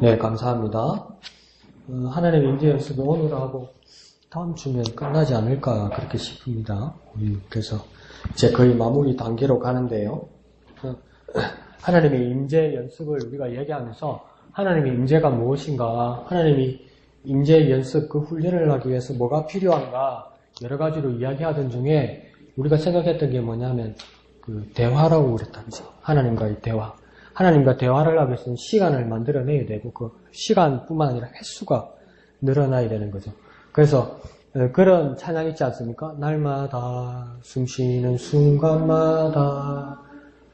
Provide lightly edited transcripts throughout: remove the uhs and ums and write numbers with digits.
네, 감사합니다. 하나님의 임재 연습은 오늘 하고 다음 주면 끝나지 않을까 그렇게 싶습니다. 그래서 이제 거의 마무리 단계로 가는데요. 하나님의 임재 연습을 우리가 얘기하면서 하나님의 임재가 무엇인가, 하나님이 임재 연습 그 훈련을 하기 위해서 뭐가 필요한가 여러 가지로 이야기하던 중에 우리가 생각했던 게 뭐냐면 그 대화라고 그랬다면서 하나님과의 대화. 하나님과 대화를 하기 위해서는 시간을 만들어내야 되고 그 시간뿐만 아니라 횟수가 늘어나야 되는 거죠. 그래서 그런 찬양 있지 않습니까? 날마다 숨쉬는 순간마다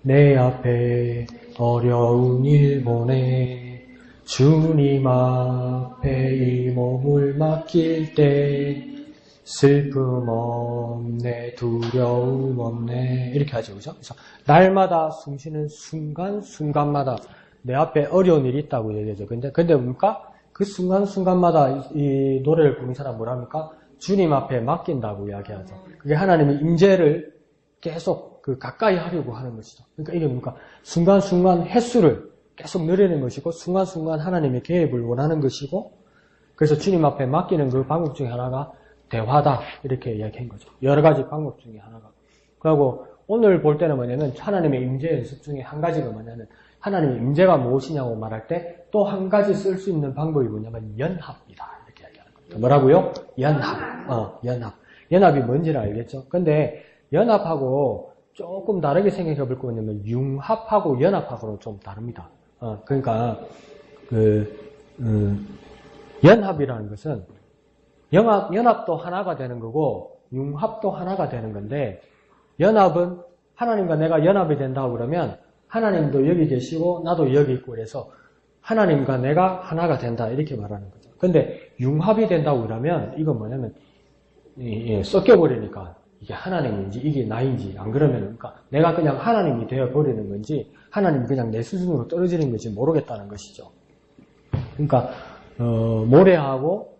내 앞에 어려운 일 보내 주님 앞에 이 몸을 맡길 때 슬픔 없네 두려움 없네 이렇게 하죠. 그죠? 그래서 날마다 숨쉬는 순간순간마다 내 앞에 어려운 일이 있다고 얘기하죠. 근데 뭡니까? 그 순간순간마다 이 노래를 부르는 사람 뭐랍니까? 주님 앞에 맡긴다고 이야기하죠. 그게 하나님의 임재를 계속 그 가까이 하려고 하는 것이죠. 그러니까 이게 뭡니까? 순간순간 횟수를 계속 늘리는 것이고 순간순간 하나님의 개입을 원하는 것이고 그래서 주님 앞에 맡기는 그 방법 중에 하나가 대화다 이렇게 이야기한 거죠. 여러 가지 방법 중에 하나가. 그리고 오늘 볼 때는 뭐냐면 하나님의 임재 연습 중에 한 가지가 뭐냐면 하나님의 임재가 무엇이냐고 말할 때 또 한 가지 쓸 수 있는 방법이 뭐냐면 연합이다 이렇게 이야기하는 거죠. 뭐라고요? 연합. 연합. 연합이 뭔지를 알겠죠? 근데 연합하고 조금 다르게 생각해 볼 거냐면 융합하고 연합하고는 좀 다릅니다. 그러니까 연합이라는 것은 연합도 하나가 되는 거고 융합도 하나가 되는 건데 연합은 하나님과 내가 연합이 된다고 그러면 하나님도 여기 계시고 나도 여기 있고 그래서 하나님과 내가 하나가 된다 이렇게 말하는 거죠. 근데 융합이 된다고 그러면 이건 뭐냐면 섞여버리니까 이게 하나님인지 이게 나인지 안 그러면 그러니까 내가 그냥 하나님이 되어버리는 건지 하나님이 그냥 내 수준으로 떨어지는 건지 모르겠다는 것이죠. 그러니까 모래하고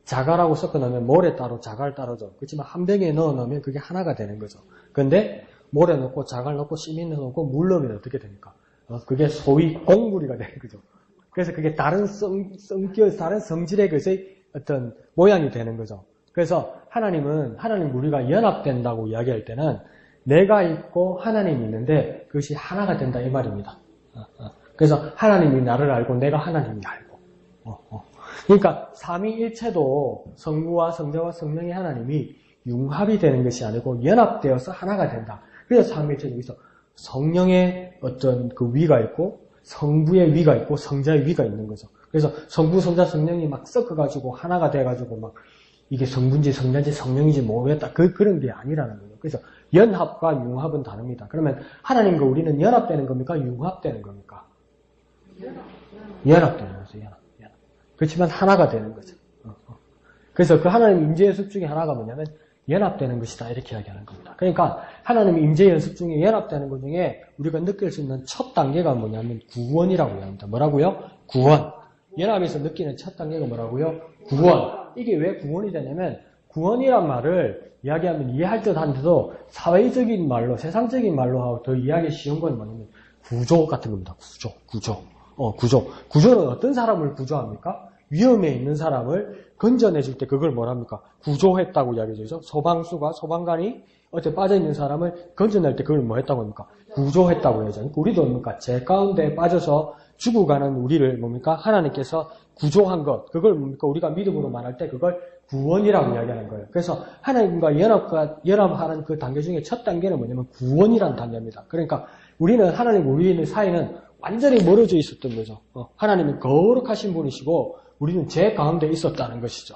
자갈하고 섞어놓으면 모래 따로 자갈 따로죠. 그렇지만 한 병에 넣어놓으면 그게 하나가 되는 거죠. 근데 모래 넣고 자갈 넣고 시민 넣고 물 넣으면 어떻게 됩니까? 그게 소위 공구리가 되는 거죠. 그래서 그게 다른 다른 성질의 것의 어떤 모양이 되는 거죠. 그래서 하나님 우리가 연합된다고 이야기할 때는 내가 있고 하나님이 있는데 그것이 하나가 된다 이 말입니다. 그래서 하나님이 나를 알고 내가 하나님이 알고. 그러니까 삼위일체도 성부와 성자와 성령의 하나님이 융합이 되는 것이 아니고 연합되어서 하나가 된다. 그래서 삼위일체 중에서 성령의 어떤 그 위가 있고 성부의 위가 있고 성자의 위가 있는 거죠. 그래서 성부, 성자, 성령이 막 섞어가지고 하나가 돼가지고 막 이게 성부인지 성자인지 성령인지 모르겠다. 그런 게 아니라는 거죠. 그래서 연합과 융합은 다릅니다. 그러면 하나님과 우리는 연합되는 겁니까? 융합되는 겁니까? 연합되는 거죠. 연합. 그렇지만 하나가 되는 거죠. 그래서 그 하나님 임재 연습 중에 하나가 뭐냐면 연합되는 것이다 이렇게 이야기하는 겁니다. 그러니까 하나님 임재 연습 중에 연합되는 것 중에 우리가 느낄 수 있는 첫 단계가 뭐냐면 구원이라고 합니다. 뭐라고요? 구원. 연합에서 느끼는 첫 단계가 뭐라고요? 구원. 이게 왜 구원이 되냐면 구원이란 말을 이야기하면 이해할 듯 한데도 사회적인 말로 세상적인 말로 하고 더 이해하기 쉬운 건 뭐냐면 구조 같은 겁니다. 구조는 어떤 사람을 구조합니까? 위험에 있는 사람을 건져내줄 때 그걸 뭐랍니까? 구조했다고 이야기하죠. 소방수가 소방관이 어째 빠져있는 사람을 건져낼 때 그걸 뭐 했다고 합니까? 구조했다고 하죠. 우리도 뭡니까? 죄 가운데 빠져서 죽어가는 우리를 뭡니까? 하나님께서 구조한 것. 그걸 뭡니까? 우리가 믿음으로 말할 때 그걸 구원이라고 이야기하는 거예요. 그래서 하나님과 연합하는 그 단계 중에 첫 단계는 뭐냐면 구원이라는 단계입니다. 그러니까 우리는 하나님과 우리의 사이는 완전히 멀어져 있었던 거죠. 하나님은 거룩하신 분이시고 우리는 죄 가운데 있었다는 것이죠.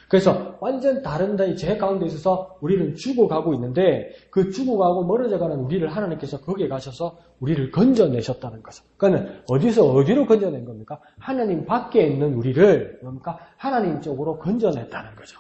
그래서 완전 다른 죄 가운데 있어서 우리는 죽어가고 있는데 그 죽어가고 멀어져가는 우리를 하나님께서 거기에 가셔서 우리를 건져내셨다는 거죠. 그러니까 어디로 건져낸 겁니까? 하나님 밖에 있는 우리를 뭡니까? 하나님 쪽으로 건져냈다는 거죠.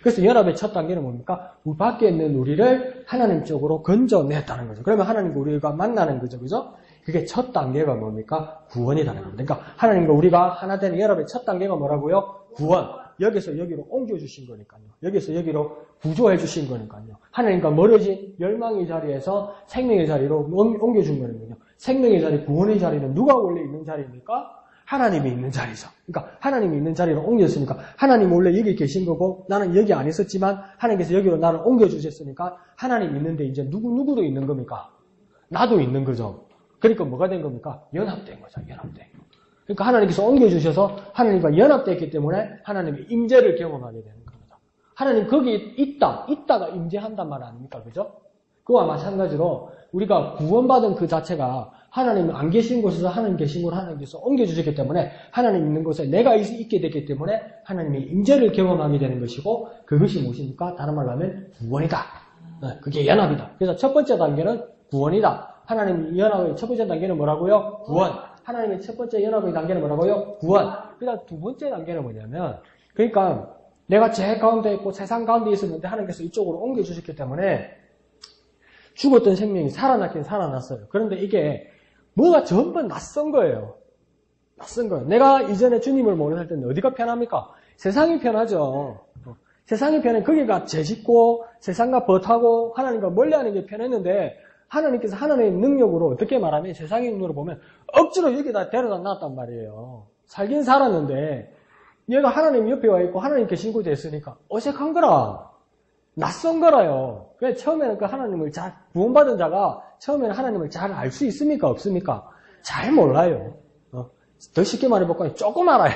그래서 연합의 첫 단계는 뭡니까? 우리 밖에 있는 우리를 하나님 쪽으로 건져냈다는 거죠. 그러면 하나님과 우리가 만나는 거죠. 그죠? 그게 첫 단계가 뭡니까? 구원이라는 겁니다. 그러니까 하나님과 우리가 하나 되는 연합의 첫 단계가 뭐라고요? 구원. 여기서 여기로 옮겨주신 거니까요. 여기서 여기로 구조해 주신 거니까요. 하나님과 멀어진 멸망의 자리에서 생명의 자리로 옮겨준 거니까요. 생명의 자리, 구원의 자리는 누가 원래 있는 자리입니까? 하나님이 있는 자리죠. 그러니까 하나님이 있는 자리로 옮겼으니까 하나님 원래 여기 계신 거고 나는 여기 안 있었지만 하나님께서 여기로 나를 옮겨주셨으니까 하나님 있는데 이제 누구도 있는 겁니까? 나도 있는 거죠. 그러니까 뭐가 된 겁니까? 연합된 거죠. 연합된 거. 그러니까 하나님께서 옮겨주셔서 하나님과 연합됐기 때문에 하나님의 임재를 경험하게 되는 겁니다. 하나님 거기에 있다가 임재한단 말 아닙니까? 그죠? 그와 마찬가지로 우리가 구원받은 그 자체가 하나님 안 계신 곳에서 하나님 계신 곳을 하나님께서 옮겨주셨기 때문에 하나님 있는 곳에 내가 있게 됐기 때문에 하나님의 임재를 경험하게 되는 것이고 그것이 무엇입니까? 다른 말로 하면 구원이다. 그게 연합이다. 그래서 첫 번째 단계는 구원이다. 하나님 연합의 첫 번째 단계는 뭐라고요? 구원. 하나님의 첫 번째 연합의 단계는 뭐라고요? 구원. 그다음 두 번째 단계는 뭐냐면 그러니까 내가 제 가운데 있고 세상 가운데 있었는데 하나님께서 이쪽으로 옮겨주셨기 때문에 죽었던 생명이 살아났긴 살아났어요. 그런데 이게 뭐가 전부 낯선 거예요. 낯선 거예요. 내가 이전에 주님을 모르는 때는 어디가 편합니까? 세상이 편하죠. 세상이 편해. 거기가 죄짓고 세상과 버타고 하나님과 멀리하는 게 편했는데 하나님께서 하나님의 능력으로 어떻게 말하면 세상의 눈으로 보면 억지로 여기다 데려다 놨단 말이에요. 살긴 살았는데 얘가 하나님 옆에 와 있고 하나님 계신 곳에 있으니까 어색한 거라. 낯선 거라요. 그래 처음에는 그 하나님을 잘 구원받은 자가 처음에는 하나님을 잘 알 수 있습니까? 없습니까? 잘 몰라요. 더 쉽게 말해볼까요? 조금 알아요.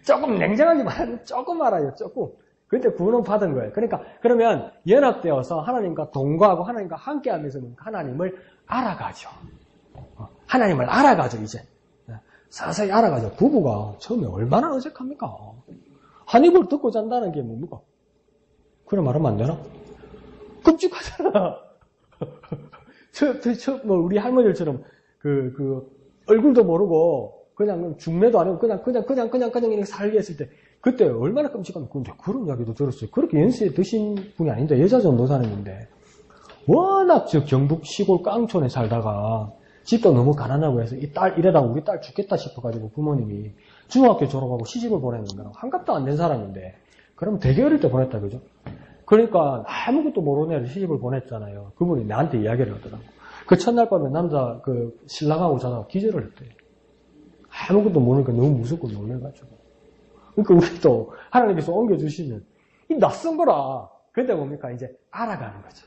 조금 냉정하게 말하면 조금 알아요. 조금. 그때 구원을 받은 거예요. 그러니까 그러면 연합되어서 하나님과 동거하고 하나님과 함께하면서 하나님을 알아가죠. 하나님을 알아가죠 이제. 서서히 알아가죠. 부부가 처음에 얼마나 어색합니까? 한 입을 듣고 잔다는 게 뭡니까? 그래 말하면 안 되나? 끔찍하잖아. 뭐 우리 할머니들처럼 얼굴도 모르고 그냥 중매도 안 하고 그냥 이렇게 살게 했을 때 그때 얼마나 끔찍합니까? 근데 그런 이야기도 들었어요. 그렇게 연세 드신 분이 아닌데 여자 전도사님인데 워낙 경북 시골 깡촌에 살다가 집도 너무 가난하고 해서 이러다가 우리 딸 죽겠다 싶어가지고 부모님이 중학교 졸업하고 시집을 보내는 거랑 한갑도 안 된 사람인데 그럼 되게 어릴 때 보냈다 그죠? 그러니까 아무것도 모르는 애를 시집을 보냈잖아요. 그분이 나한테 이야기를 하더라고. 그 첫날 밤에 남자 신랑하고 자다가 기절을 했대요. 아무것도 모르니까 너무 무섭고 놀래가지고. 그러니까 우리도 하나님께서 옮겨주시면 이 낯선 거라. 근데 뭡니까? 이제 알아가는 거죠.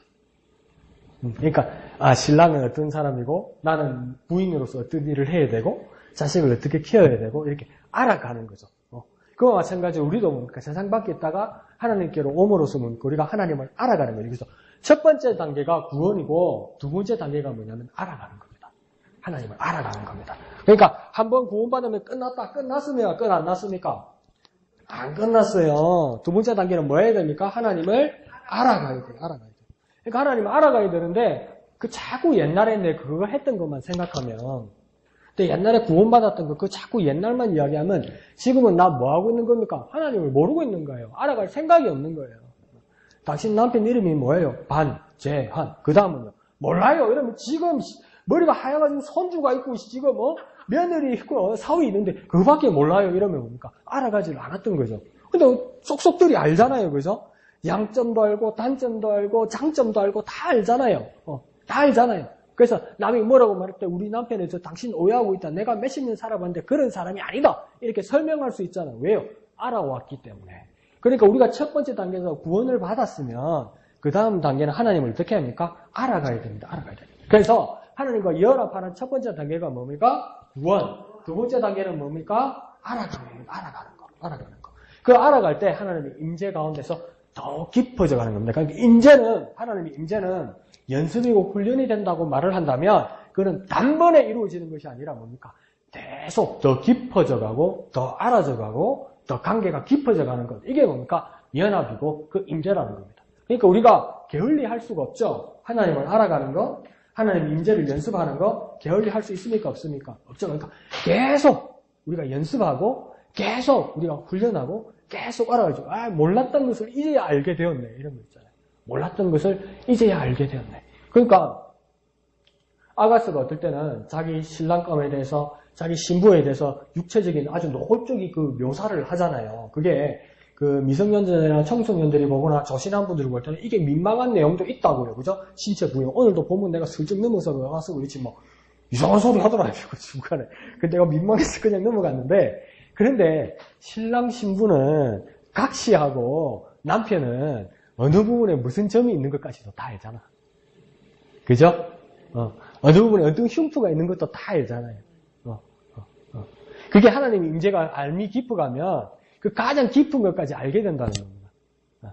그러니까 신랑은 어떤 사람이고 나는 부인으로서 어떤 일을 해야 되고 자식을 어떻게 키워야 되고 이렇게 알아가는 거죠. 그와 마찬가지로 우리도 뭡니까? 세상 밖에 있다가 하나님께로 옴으로써 우리가 하나님을 알아가는 거예요. 그래서 첫 번째 단계가 구원이고 두 번째 단계가 뭐냐면 알아가는 겁니다. 하나님을 알아가는 겁니다. 그러니까 한번 구원받으면 끝났습니까? 끝 안 났습니까? 안 끝났어요. 두 번째 단계는 뭐 해야 됩니까? 하나님을 알아가야 돼요. 그러니까 하나님을 알아가야 되는데 자꾸 옛날에 내 그거 했던 것만 생각하면 근데 옛날에 구원받았던 거, 자꾸 옛날만 이야기하면 지금은 나 뭐 하고 있는 겁니까? 하나님을 모르고 있는 거예요. 알아갈 생각이 없는 거예요. 당신 남편 이름이 뭐예요? 반재한. 그 다음은요? 몰라요. 이러면 지금 머리가 하얘가지고 손주가 있고 지금 며느리 있고 사위 있는데 그거밖에 몰라요. 이러면 뭡니까? 알아가지를 않았던 거죠. 근데 쏙쏙들이 알잖아요. 그죠? 양점도 알고 단점도 알고 장점도 알고 다 알잖아요. 다 알잖아요. 그래서 남이 뭐라고 말할 때 우리 남편은 당신 오해하고 있다. 내가 몇십 년 살아봤는데 그런 사람이 아니다. 이렇게 설명할 수 있잖아요. 왜요? 알아왔기 때문에. 그러니까 우리가 첫 번째 단계에서 구원을 받았으면 그 다음 단계는 하나님을 어떻게 합니까? 알아가야 됩니다. 알아가야 됩니다. 그래서 하나님과 연합하는 첫 번째 단계가 뭡니까? 구원. 두 번째 단계는 뭡니까? 알아가는 거. 그 알아갈 때 하나님의 임재 가운데서 더 깊어져 가는 겁니다. 그러니까 하나님의 임재는 연습이고 훈련이 된다고 말을 한다면 그는 단번에 이루어지는 것이 아니라 뭡니까? 계속 더 깊어져 가고 더 알아져 가고 더 관계가 깊어져 가는 것. 이게 뭡니까? 연합이고 그 임재라는 겁니다. 그러니까 우리가 게을리 할 수가 없죠. 하나님을 알아가는 것, 하나님의 임재를 연습하는 것 게을리 할 수 있습니까? 없습니까? 없죠. 그러니까 계속 우리가 연습하고 계속 우리가 훈련하고 계속 알아가지고 몰랐던 것을 이제야 알게 되었네. 이런 거 있잖아요. 몰랐던 것을 이제야 알게 되었네. 그러니까 아가스가 어떨 때는 자기 신랑감에 대해서 자기 신부에 대해서 육체적인 아주 노골적인 그 묘사를 하잖아요. 그게 그 미성년자나 청소년들이 보거나 조신한 분들이 볼 때는 이게 민망한 내용도 있다고요. 그죠? 신체 부위. 오늘도 보면 내가 슬쩍 넘어서 와서 그렇지 뭐 이상한 소리 하더라고요, 중간에. 근데 내가 민망해서 그냥 넘어갔는데, 그런데 신랑 신부는 각시하고 남편은 어느 부분에 무슨 점이 있는 것까지도 다 알잖아. 그죠? 어느 부분에 어떤 흉터가 있는 것도 다 알잖아요. 그게 하나님의 임재가 알미 깊어가면 그 가장 깊은 것까지 알게 된다는 겁니다.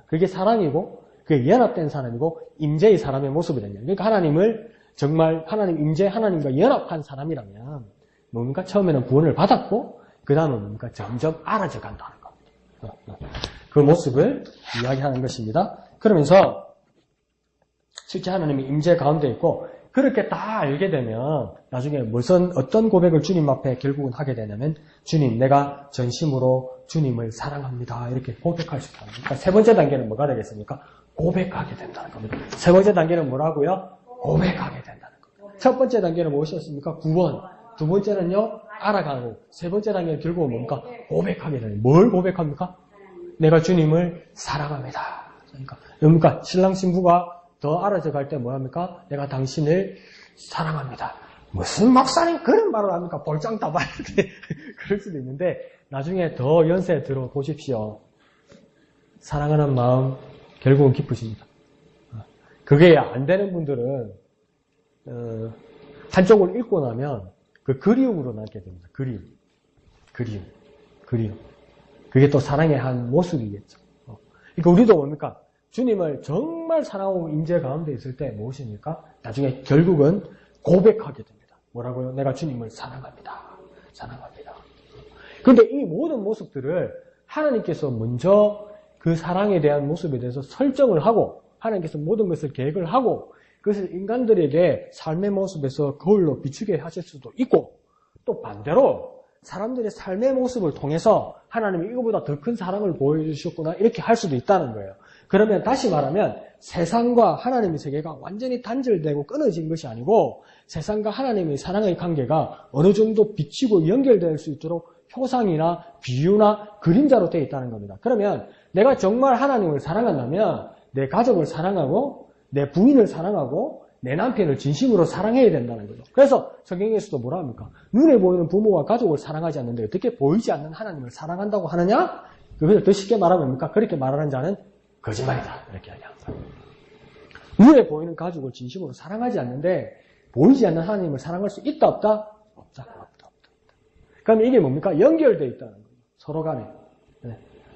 그게 사랑이고, 그게 연합된 사람이고, 임재의 사람의 모습이거든요. 그러니까 하나님을 정말 하나님 임재 하나님과 연합한 사람이라면 뭡니까? 처음에는 구원을 받았고, 그 다음은 뭡니까? 점점 알아져 간다는 겁니다. 그 모습을 이야기하는 것입니다. 그러면서 실제 하나님의 임재 가운데 있고, 그렇게 다 알게 되면 나중에 어떤 고백을 주님 앞에 결국은 하게 되냐면, 주님, 내가 전심으로 주님을 사랑합니다. 이렇게 고백할 수 있다. 그러니까 세 번째 단계는 뭐가 되겠습니까? 고백하게 된다는 겁니다. 세 번째 단계는 뭐라고요? 고백하게 된다는 겁니다. 첫 번째 단계는 무엇이었습니까? 구원. 두 번째는요, 알아가고. 세 번째 단계는 결국은 뭡니까? 고백하게 되는. 뭘 고백합니까? 내가 주님을 사랑합니다. 그러니까 신랑 신부가 더 알아져 갈 때 뭐합니까? 내가 당신을 사랑합니다. 무슨 목사님 그런 말을 합니까? 볼장 따발 이렇게 그럴 수도 있는데 나중에 더 연세 들어 보십시오. 사랑하는 마음 결국은 기쁘십니다. 그게 안 되는 분들은 한쪽을 읽고 나면 그 그리움으로 남게 됩니다. 그리움. 그게 또 사랑의 한 모습이겠죠. 그러니까 우리도 뭡니까? 주님을 정말 사랑하고 임재 가운데 있을 때 무엇입니까? 나중에 결국은 고백하게 됩니다. 뭐라고요? 내가 주님을 사랑합니다. 그런데 이 모든 모습들을 하나님께서 먼저 그 사랑에 대한 모습에 대해서 설정을 하고 하나님께서 모든 것을 계획을 하고 그것을 인간들에게 삶의 모습에서 거울로 비추게 하실 수도 있고 또 반대로 사람들의 삶의 모습을 통해서 하나님이 이거보다 더 큰 사랑을 보여주셨구나 이렇게 할 수도 있다는 거예요. 그러면 다시 말하면 세상과 하나님의 세계가 완전히 단절되고 끊어진 것이 아니고 세상과 하나님의 사랑의 관계가 어느 정도 비치고 연결될 수 있도록 표상이나 비유나 그림자로 되어 있다는 겁니다. 그러면 내가 정말 하나님을 사랑한다면 내 가족을 사랑하고 내 부인을 사랑하고 내 남편을 진심으로 사랑해야 된다는 거죠. 그래서 성경에서도 뭐라 합니까? 눈에 보이는 부모와 가족을 사랑하지 않는데 어떻게 보이지 않는 하나님을 사랑한다고 하느냐? 그것을 더 쉽게 말하면 뭡니까? 그렇게 말하는 자는 거짓말이다. 이렇게 이야기합니다. 눈에 보이는 가족을 진심으로 사랑하지 않는데 보이지 않는 하나님을 사랑할 수 있다 없다? 없다. 그럼 이게 뭡니까? 연결되어 있다는 거예요. 서로 간에.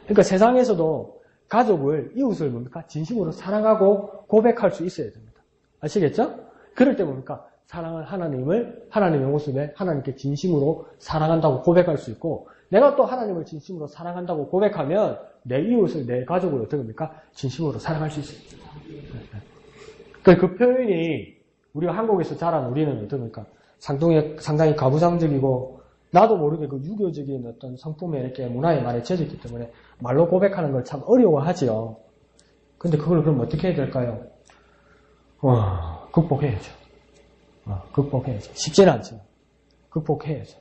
그러니까 세상에서도 가족을, 이웃을 뭡니까? 진심으로 사랑하고 고백할 수 있어야 됩니다. 아시겠죠? 그럴 때 뭡니까? 사랑을 하나님의 모습에 하나님께 진심으로 사랑한다고 고백할 수 있고 내가 또 하나님을 진심으로 사랑한다고 고백하면 내 이웃을, 내 가족을 어떻게 합니까? 진심으로 사랑할 수 있습니다. 그 표현이 우리가 한국에서 자란 우리는 어떻습니까? 상당히 가부장적이고 나도 모르게 그 유교적인 어떤 성품에 이렇게 문화에 많이 젖었기 때문에 말로 고백하는 걸 참 어려워하지요. 근데 그걸 그럼 어떻게 해야 될까요? 극복해야죠. 쉽지는 않지만 극복해야죠.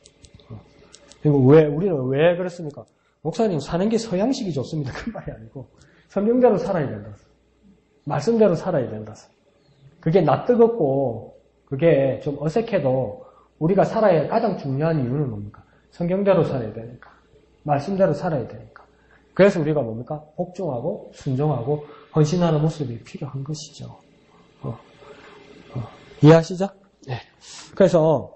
그리고 우리는 왜 그렇습니까? 목사님 사는 게 서양식이 좋습니다. 그 말이 아니고 성경대로 살아야 된다. 말씀대로 살아야 된다. 그게 낯뜨겁고 그게 좀 어색해도 우리가 살아야 할 가장 중요한 이유는 뭡니까? 성경대로 살아야 되니까. 말씀대로 살아야 되니까. 그래서 우리가 뭡니까? 복종하고 순종하고 헌신하는 모습이 필요한 것이죠. 이해하시죠? 네. 그래서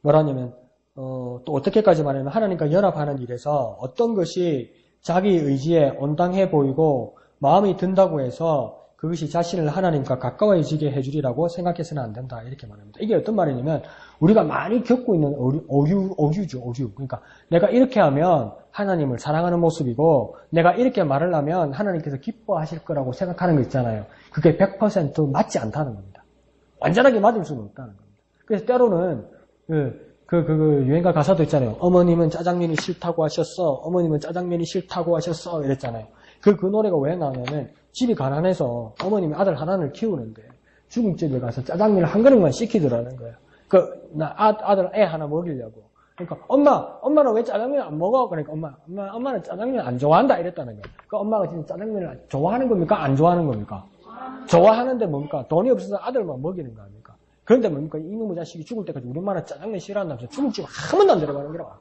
뭐라냐면 또 어떻게까지 말하면 하나님과 연합하는 일에서 어떤 것이 자기 의지에 온당해 보이고 마음이 든다고 해서 그것이 자신을 하나님과 가까워지게 해주리라고 생각해서는 안 된다. 이렇게 말합니다. 이게 어떤 말이냐면 우리가 많이 겪고 있는 오류죠. 그러니까 내가 이렇게 하면 하나님을 사랑하는 모습이고 내가 이렇게 말을 하면 하나님께서 기뻐하실 거라고 생각하는 거 있잖아요. 그게 100% 맞지 않다는 겁니다. 완전하게 맞을 수는 없다는 겁니다. 그래서 때로는 그 유행가 가사도 있잖아요. 어머님은 짜장면이 싫다고 하셨어. 어머님은 짜장면이 싫다고 하셨어. 이랬잖아요. 그 노래가 왜 나오냐면 집이 가난해서 어머님이 아들 하나를 키우는데 중국집에 가서 짜장면을 한 그릇만 시키더라는 거예요. 아들 애 하나 먹이려고. 그러니까 엄마는 왜 짜장면 안 먹어? 그러니까 엄마는 짜장면 안 좋아한다 이랬다는 거예요. 그 엄마가 진짜 짜장면을 좋아하는 겁니까? 안 좋아하는 겁니까? 좋아하는데 뭡니까? 돈이 없어서 아들만 먹이는 거 아닙니까? 그런데 뭡니까? 이놈의 자식이 죽을 때까지 우리 엄마는 짜장면 싫어한다면서 중국집 한 번도 안 들어가는 거라.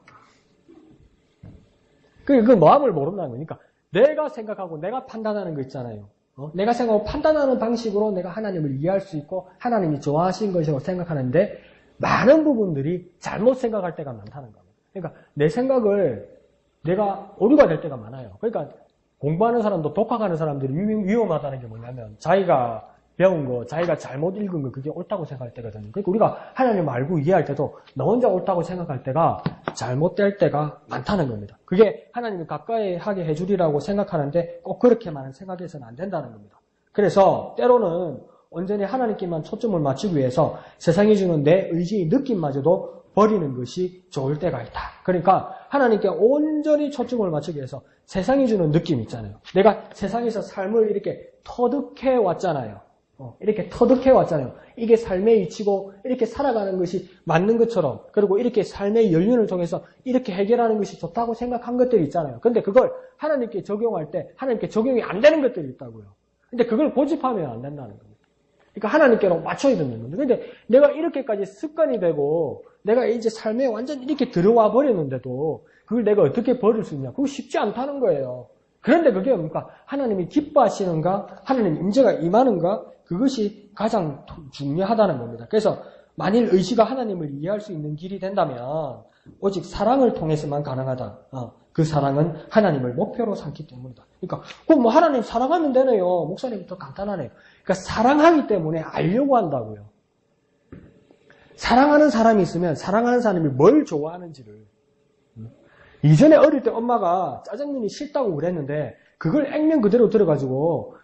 그 마음을 모른다는 거니까. 내가 생각하고 내가 판단하는 거 있잖아요. 내가 생각하고 판단하는 방식으로 내가 하나님을 이해할 수 있고 하나님이 좋아하신 것이라고 생각하는데 많은 부분들이 잘못 생각할 때가 많다는 겁니다. 그러니까 내 생각을 내가 오류가 될 때가 많아요. 그러니까 공부하는 사람도 독학하는 사람들이 위험하다는 게 뭐냐면 자기가 배운 거, 자기가 잘못 읽은 거 그게 옳다고 생각할 때거든요. 그러니까 우리가 하나님을 알고 이해할 때도 너 혼자 옳다고 생각할 때가 잘못될 때가 많다는 겁니다. 그게 하나님이 가까이 하게 해주리라고 생각하는데 꼭 그렇게만 생각해서는 안 된다는 겁니다. 그래서 때로는 온전히 하나님께만 초점을 맞추기 위해서 세상이 주는 내 의지의 느낌마저도 버리는 것이 좋을 때가 있다. 그러니까 하나님께 온전히 초점을 맞추기 위해서 세상이 주는 느낌 있잖아요. 내가 세상에서 삶을 이렇게 터득해 왔잖아요. 이렇게 터득해 왔잖아요. 이게 삶의 이치고 이렇게 살아가는 것이 맞는 것처럼 그리고 이렇게 삶의 연륜을 통해서 이렇게 해결하는 것이 좋다고 생각한 것들이 있잖아요. 근데 그걸 하나님께 적용할 때 하나님께 적용이 안 되는 것들이 있다고요. 근데 그걸 고집하면 안 된다는 겁니다. 그러니까 하나님께로 맞춰야 되는 겁니다. 근데 내가 이렇게까지 습관이 되고 내가 이제 삶에 완전 이렇게 들어와 버렸는데도 그걸 내가 어떻게 버릴 수 있냐? 그거 쉽지 않다는 거예요. 그런데 그게 뭡니까? 하나님이 기뻐하시는가? 하나님 임재가 임하는가? 그것이 가장 중요하다는 겁니다. 그래서 만일 의지가 하나님을 이해할 수 있는 길이 된다면 오직 사랑을 통해서만 가능하다. 그 사랑은 하나님을 목표로 삼기 때문이다. 그러니까 뭐 하나님 사랑하면 되네요. 목사님 더 간단하네요. 그러니까 사랑하기 때문에 알려고 한다고요. 사랑하는 사람이 있으면 사랑하는 사람이 뭘 좋아하는지를. 이전에 어릴 때 엄마가 짜장면이 싫다고 그랬는데 그걸 액면 그대로 들어가지고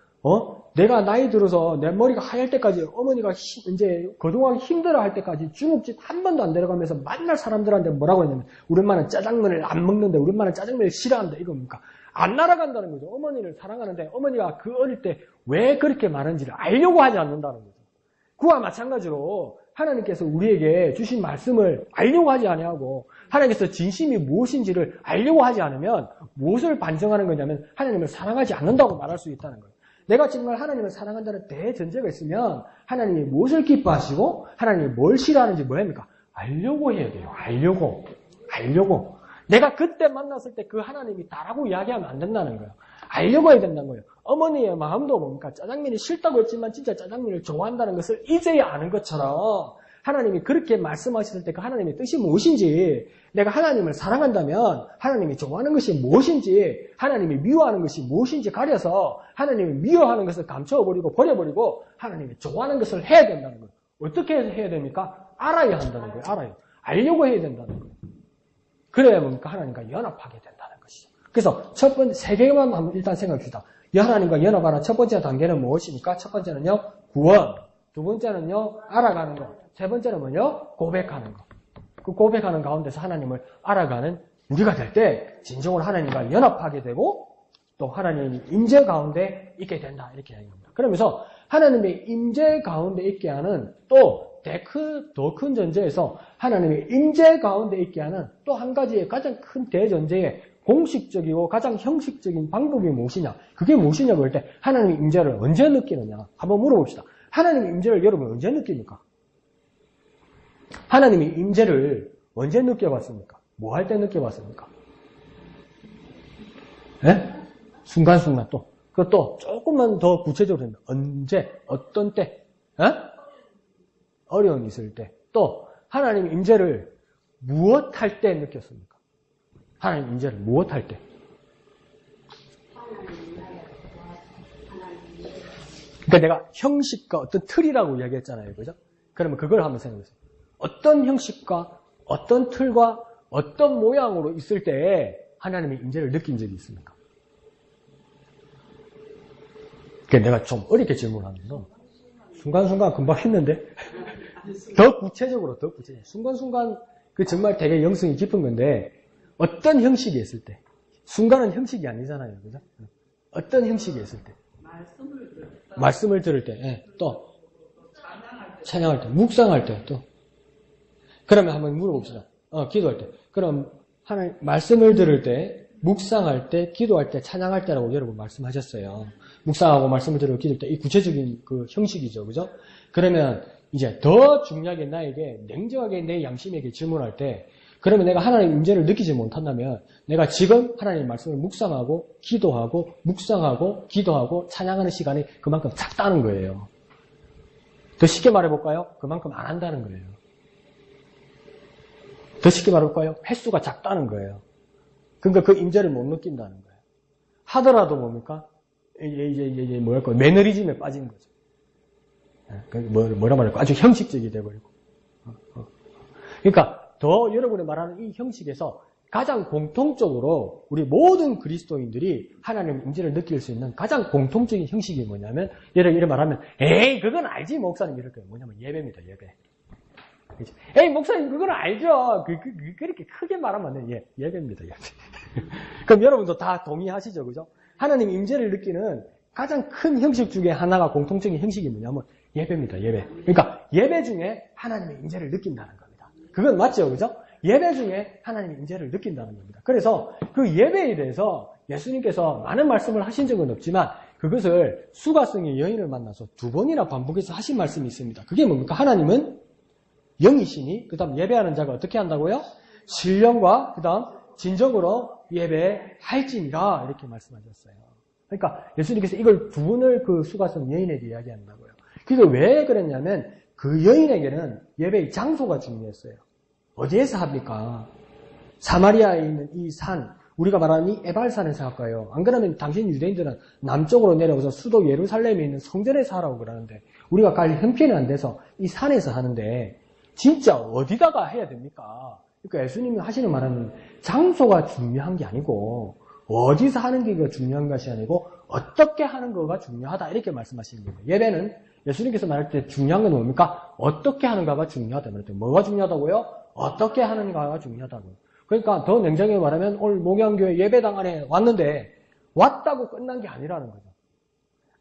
내가 나이 들어서 내 머리가 하얄 때까지 어머니가 이제 그동안 힘들어 할 때까지 중국집 한 번도 안 데려가면서 맨날 사람들한테 뭐라고 했냐면 우리 엄마는 짜장면을 안 먹는데 우리 엄마는 짜장면을 싫어한다 이겁니까? 안 날아간다는 거죠. 어머니를 사랑하는데 어머니가 그 어릴 때 왜 그렇게 많은지를 알려고 하지 않는다는 거죠. 그와 마찬가지로 하나님께서 우리에게 주신 말씀을 알려고 하지 아니하고 하나님께서 진심이 무엇인지를 알려고 하지 않으면 무엇을 반증하는 거냐면 하나님을 사랑하지 않는다고 말할 수 있다는 거예요. 내가 정말 하나님을 사랑한다는 대전제가 있으면 하나님이 무엇을 기뻐하시고 하나님이 뭘 싫어하는지 뭐 합니까? 알려고 해야 돼요. 알려고. 내가 그때 만났을 때 그 하나님이 다라고 이야기하면 안 된다는 거예요. 알려고 해야 된다는 거예요. 어머니의 마음도 뭡니까? 짜장면이 싫다고 했지만 진짜 짜장면을 좋아한다는 것을 이제야 아는 것처럼 하나님이 그렇게 말씀하실 때 그 하나님의 뜻이 무엇인지 내가 하나님을 사랑한다면 하나님이 좋아하는 것이 무엇인지 하나님이 미워하는 것이 무엇인지 가려서 하나님이 미워하는 것을 감춰버리고 버려버리고 하나님이 좋아하는 것을 해야 된다는 거예요. 어떻게 해야 됩니까? 알아야 한다는 거예요. 알려고 해야 된다는 거예요. 그래야 뭡니까? 하나님과 연합하게 된다는 것이죠. 그래서 첫 번째, 세 개만 한번 일단 생각합시다. 하나님과 연합하는 첫 번째 단계는 무엇입니까? 첫 번째는요, 구원. 두 번째는요, 알아가는 것. 세 번째는 뭐요? 고백하는 것. 그 고백하는 가운데서 하나님을 알아가는 우리가 될 때 진정으로 하나님과 연합하게 되고 또 하나님의 임재 가운데 있게 된다. 이렇게 이야기합니다. 그러면서 하나님의 임재 가운데 있게 하는 또 더 큰 전제에서 하나님의 임재 가운데 있게 하는 또 한 가지의 가장 큰 대전제의 공식적이고 가장 형식적인 방법이 무엇이냐? 그게 무엇이냐고 할 때 하나님의 임재를 언제 느끼느냐? 한번 물어봅시다. 하나님의 임재를 여러분 언제 느낍니까? 하나님의 임재를 언제 느껴봤습니까? 뭐 할 때 느껴봤습니까? 네? 순간순간 또. 그것도 조금만 더 구체적으로 합니다. 언제? 어떤 때? 어려움이 있을 때. 또 하나님의 임재를 무엇 할 때 느꼈습니까? 하나님의 임재를 무엇 할 때? 그러니까 내가 형식과 어떤 틀이라고 이야기했잖아요. 그죠? 그러면 그걸 한번 생각해보세요. 어떤 형식과 어떤 틀과 어떤 모양으로 있을 때 하나님의 임재를 느낀 적이 있습니까? 그러니까 내가 좀 어렵게 질문하면서 순간순간 금방 했는데 더 구체적으로 순간순간 그 정말 되게 영성이 깊은 건데 어떤 형식이 있을 때 순간은 형식이 아니잖아요. 그죠? 어떤 형식이 있을 때 말씀을 들을 때 또 찬양할 때 묵상할 때 또 그러면 한번 물어봅시다. 기도할 때. 그럼 하나님 말씀을 들을 때, 묵상할 때, 기도할 때, 찬양할 때라고 여러분 말씀하셨어요. 묵상하고 말씀을 들으고 기도할 때 이 구체적인 그 형식이죠. 그죠? 그러면 이제 더 중요하게 나에게 냉정하게 내 양심에게 질문할 때 그러면 내가 하나님의 임재를 느끼지 못한다면 내가 지금 하나님의 말씀을 묵상하고 기도하고 묵상하고 기도하고 찬양하는 시간이 그만큼 작다는 거예요. 더 쉽게 말해볼까요? 그만큼 안 한다는 거예요. 더 쉽게 말해볼까요? 횟수가 작다는 거예요. 그러니까 그 임재를 못 느낀다는 거예요. 하더라도 뭡니까? 이제 뭐랄까 매너리즘에 빠진 거죠. 뭐라 말할까? 아주 형식적이 돼버리고. 그러니까 더 여러분이 말하는 이 형식에서 가장 공통적으로 우리 모든 그리스도인들이 하나님의 임재를 느낄 수 있는 가장 공통적인 형식이 뭐냐면 이렇게 말하면 에이 그건 알지 목사님 이럴 거예요. 뭐냐면 예배입니다. 예배. 에이 목사님 그건 알죠. 그렇게 크게 말하면 안 돼요. 예배입니다. 예배. 그럼 여러분도 다 동의하시죠. 그죠? 하나님 임재를 느끼는 가장 큰 형식 중에 하나가 공통적인 형식이 뭐냐면 예배입니다. 예배. 그러니까 예배 중에 하나님의 임재를 느낀다는 겁니다. 그건 맞죠. 그죠? 예배 중에 하나님의 임재를 느낀다는 겁니다. 그래서 그 예배에 대해서 예수님께서 많은 말씀을 하신 적은 없지만 그것을 수가성의 여인을 만나서 2번이나 반복해서 하신 말씀이 있습니다. 그게 뭡니까? 하나님은 영이시니 그 다음 예배하는 자가 어떻게 한다고요? 신령과 그 다음 진정으로 예배할지니라 이렇게 말씀하셨어요. 그러니까 예수님께서 이걸 2번을 그 수가성 여인에게 이야기한다고요. 그게 왜 그랬냐면 그 여인에게는 예배의 장소가 중요했어요. 어디에서 합니까? 사마리아에 있는 이 산, 우리가 말하는 이 에발산에서 할까요? 안 그러면 당신 유대인들은 남쪽으로 내려오서 수도 예루살렘에 있는 성전에서 하라고 그러는데 우리가 갈 형편이 안 돼서 이 산에서 하는데 진짜 어디다가 해야 됩니까? 그러니까 예수님이 하시는 말은 장소가 중요한 게 아니고 어디서 하는 게 중요한 것이 아니고 어떻게 하는 거가 중요하다 이렇게 말씀하시는 거예요. 예배는 예수님께서 말할 때 중요한 건 뭡니까? 어떻게 하는가가 중요하다. 뭐가 중요하다고요? 어떻게 하는가가 중요하다고요. 그러니까 더 냉정하게 말하면 오늘 목양교회 예배당 안에 왔는데 왔다고 끝난 게 아니라는 거죠.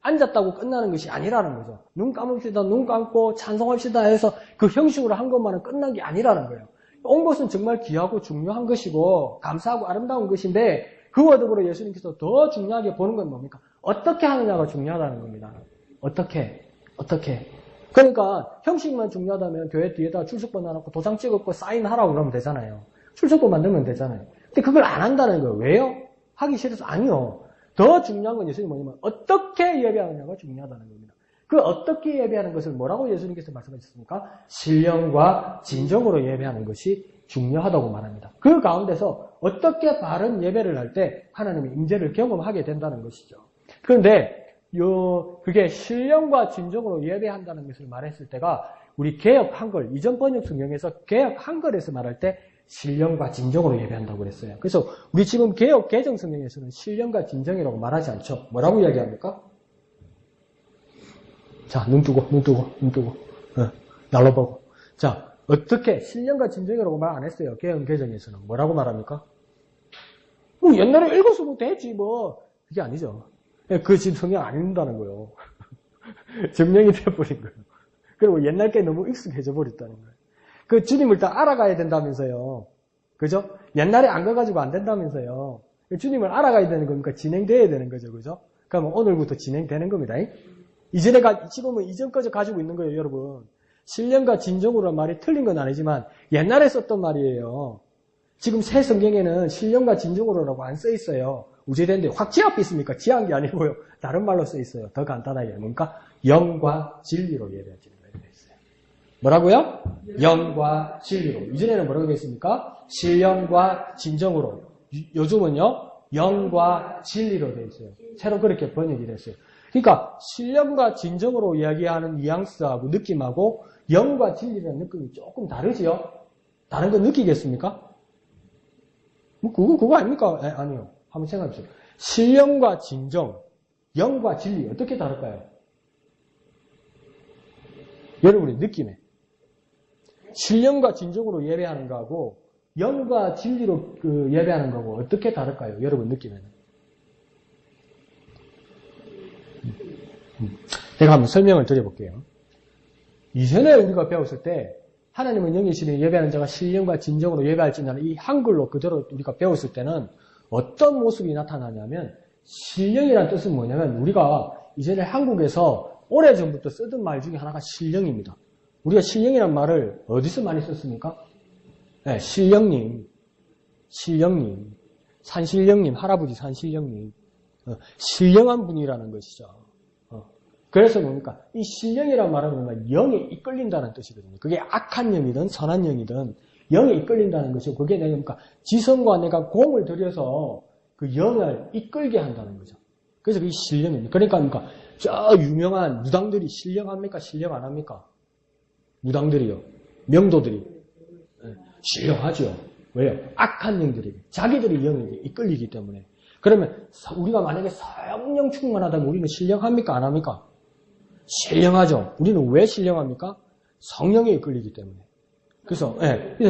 앉았다고 끝나는 것이 아니라는 거죠. 눈 감읍시다, 눈 감고 찬송합시다 해서 그 형식으로 한 것만은 끝난 게 아니라는 거예요. 온 것은 정말 귀하고 중요한 것이고 감사하고 아름다운 것인데 그와 더불어 예수님께서 더 중요하게 보는 건 뭡니까? 어떻게 하느냐가 중요하다는 겁니다. 어떻게. 그러니까 형식만 중요하다면 교회 뒤에다 출석부 놔놓고 도장 찍었고 사인하라고 그러면 되잖아요. 출석부 만들면 되잖아요. 근데 그걸 안 한다는 거예요. 왜요? 하기 싫어서? 아니요. 더 중요한 건 예수님이 뭐냐면 어떻게 예배하느냐가 중요하다는 겁니다. 그 어떻게 예배하는 것을 뭐라고 예수님께서 말씀하셨습니까? 신령과 진정으로 예배하는 것이 중요하다고 말합니다. 그 가운데서 어떻게 바른 예배를 할 때 하나님의 임재를 경험하게 된다는 것이죠. 그런데 그게 신령과 진정으로 예배한다는 것을 말했을 때가 우리 개역 한글, 이전 번역 성경에서 개역 한글에서 말할 때 신령과 진정으로 예배한다고 그랬어요. 그래서 우리 지금 개역 개정 성경에서는 신령과 진정이라고 말하지 않죠. 뭐라고 이야기합니까? 자, 눈 뜨고, 날라보고. 자, 어떻게 신령과 진정이라고 말 안 했어요. 개역 개정에서는 뭐라고 말합니까? 옛날에 읽었으면 되지 뭐. 그게 아니죠. 그 지금 성경 안 읽는다는 거예요. 정령이 돼버린 거예요. 그리고 옛날 게 너무 익숙해져 버렸다는 거예요. 그 주님을 다 알아가야 된다면서요. 그죠? 옛날에 안 가가지고 안 된다면서요. 주님을 알아가야 되는 거니까 진행돼야 되는 거죠. 그죠? 그러면 오늘부터 진행되는 겁니다. 이전에 지금은 이전까지 가지고 있는 거예요, 여러분. 신령과 진정으로는 말이 틀린 건 아니지만 옛날에 썼던 말이에요. 지금 새 성경에는 신령과 진정으로라고 안 써 있어요. 우제대인데 확 지압이 있습니까? 지한 게 아니고요. 다른 말로 써 있어요. 더 간단하게. 뭔가 영과 진리로 예배하시는 거예요. 뭐라고요? 영과 진리로. 이전에는 뭐라고 했습니까? 신령과 진정으로. 요즘은요. 영과 진리로 되어 있어요. 새로 그렇게 번역이 됐어요. 그러니까 신령과 진정으로 이야기하는 뉘앙스하고 느낌하고 영과 진리라는 느낌이 조금 다르지요? 다른 거 느끼겠습니까? 그거 아닙니까? 아니요. 한번 생각해보세요. 신령과 진정, 영과 진리 어떻게 다를까요? 여러분의 느낌에. 신령과 진정으로 예배하는 거하고 영과 진리로 예배하는 거하고 어떻게 다를까요? 여러분 느낌에는. 제가 한번 설명을 드려볼게요. 이전에 우리가 배웠을 때 하나님은 영이시니 예배하는 자가 신령과 진정으로 예배할지냐는 이 한글로 그대로 우리가 배웠을 때는 어떤 모습이 나타나냐면 신령이라는 뜻은 뭐냐면 우리가 이전에 한국에서 오래전부터 쓰던 말 중에 하나가 신령입니다. 우리가 신령이란 말을 어디서 많이 썼습니까? 네, 신령님, 산신령님, 할아버지 산신령님, 신령한 분이라는 것이죠. 그래서 뭡니까? 이 신령이란 말은 뭐냐면 영에 이끌린다는 뜻이거든요. 그게 악한 영이든 선한 영이든 영에 이끌린다는 것이고, 그게 내가 뭡니까? 지성과 내가 공을 들여서 그 영을 이끌게 한다는 거죠. 그래서 그게 신령입니다. 그러니까 뭡니까? 저 유명한 무당들이 신령합니까? 신령 안 합니까? 무당들이요. 명도들이. 신령하죠. 왜요? 악한 영들이. 자기들이 영에 이끌리기 때문에. 그러면 우리가 만약에 성령 충만하다면 우리는 신령합니까? 안 합니까? 신령하죠. 우리는 왜 신령합니까? 성령에 이끌리기 때문에. 그래서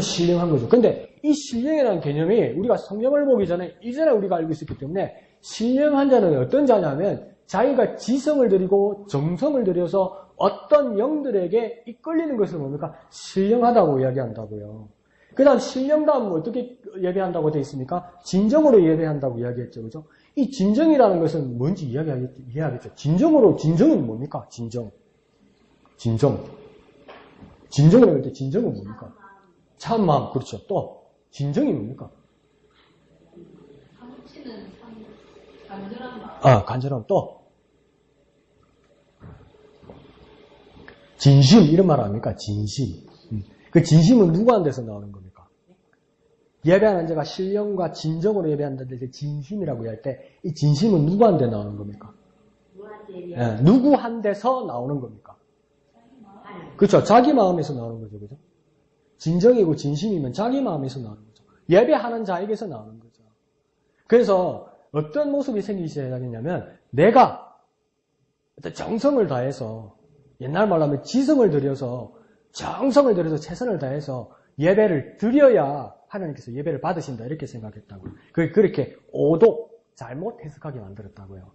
신령한 거죠. 근데 이 신령이라는 개념이 우리가 성경을 보기 전에 이전에 우리가 알고 있었기 때문에 신령한 자는 어떤 자냐면 자기가 지성을 들이고 정성을 들여서 어떤 영들에게 이끌리는 것을 뭡니까? 신령하다고 이야기한다고요. 그 다음 신령다음은 어떻게 예배한다고 되어 있습니까? 진정으로 예배한다고 이야기했죠. 그죠? 이 진정이라는 것은 뭔지 이해하겠죠. 진정은 뭡니까? 진정을 할 때 진정은 뭡니까? 참마음. 그렇죠. 또 진정이 뭡니까? 간절한 마음. 간절함. 또 진심 이런 말 아닙니까? 진심. 그 진심은 누구한테서 나오는 겁니까? 예배하는 자가 신령과 진정으로 예배한다는데 진심이라고 할 때 이 진심은 누구한테 나오는 겁니까? 누구한테서 나오는 겁니까? 그렇죠. 자기 마음에서 나오는 거죠. 그죠? 진정이고 진심이면 자기 마음에서 나오는 거죠. 예배하는 자에게서 나오는 거죠. 그래서 어떤 모습이 생기기 시작하겠냐면 내가 어떤 정성을 다해서 옛날 말로 하면 지성을 들여서 정성을 들여서 최선을 다해서 예배를 드려야 하나님께서 예배를 받으신다 이렇게 생각했다고요. 그렇게 오독 잘못 해석하게 만들었다고요.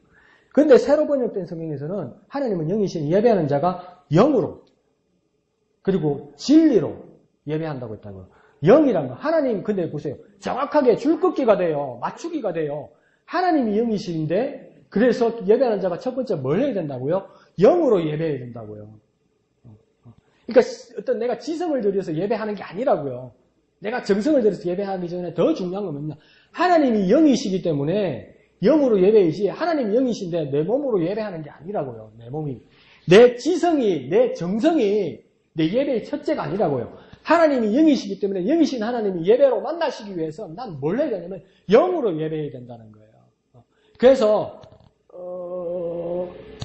그런데 새로 번역된 성경에서는 하나님은 영이신 예배하는 자가 영으로 그리고 진리로 예배한다고 했다고요. 영이란 거 하나님 근데 보세요. 정확하게 줄긋기가 돼요. 맞추기가 돼요. 하나님이 영이신데 그래서 예배하는 자가 첫 번째 뭘 해야 된다고요? 영으로 예배해야 된다고요. 그러니까 어떤 내가 지성을 들여서 예배하는 게 아니라고요. 내가 정성을 들여서 예배하기 전에 더 중요한 건 뭐냐? 하나님이 영이시기 때문에 영으로 예배이지 하나님이 영이신데 내 몸으로 예배하는 게 아니라고요. 내 몸이. 내 지성이, 내 정성이 내 예배의 첫째가 아니라고요. 하나님이 영이시기 때문에 영이신 하나님이 예배로 만나시기 위해서 난 뭘 해야 되냐면 영으로 예배해야 된다는 거예요. 그래서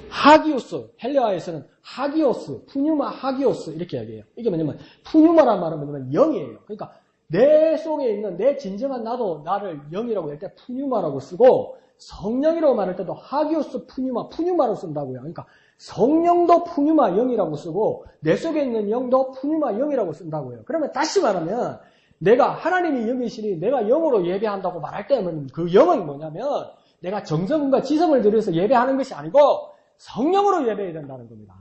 하기오스, 헬레아에서는 하기오스, 푸뉴마 하기오스 이렇게 얘기해요. 이게 뭐냐면 푸뉴마란 말은 뭐냐면 영이에요. 그러니까 내 속에 있는 내 진정한 나도 나를 영이라고 할 때 푸뉴마라고 쓰고 성령이라고 말할 때도 하기오스 푸뉴마로 쓴다고요. 그러니까 성령도 푸뉴마 영이라고 쓰고 내 속에 있는 영도 푸뉴마 영이라고 쓴다고요. 그러면 다시 말하면 내가 하나님이 영이시니 내가 영으로 예배한다고 말할 때는 그 영은 뭐냐면 내가 정성과 지성을 들여서 예배하는 것이 아니고 성령으로 예배해야 된다는 겁니다.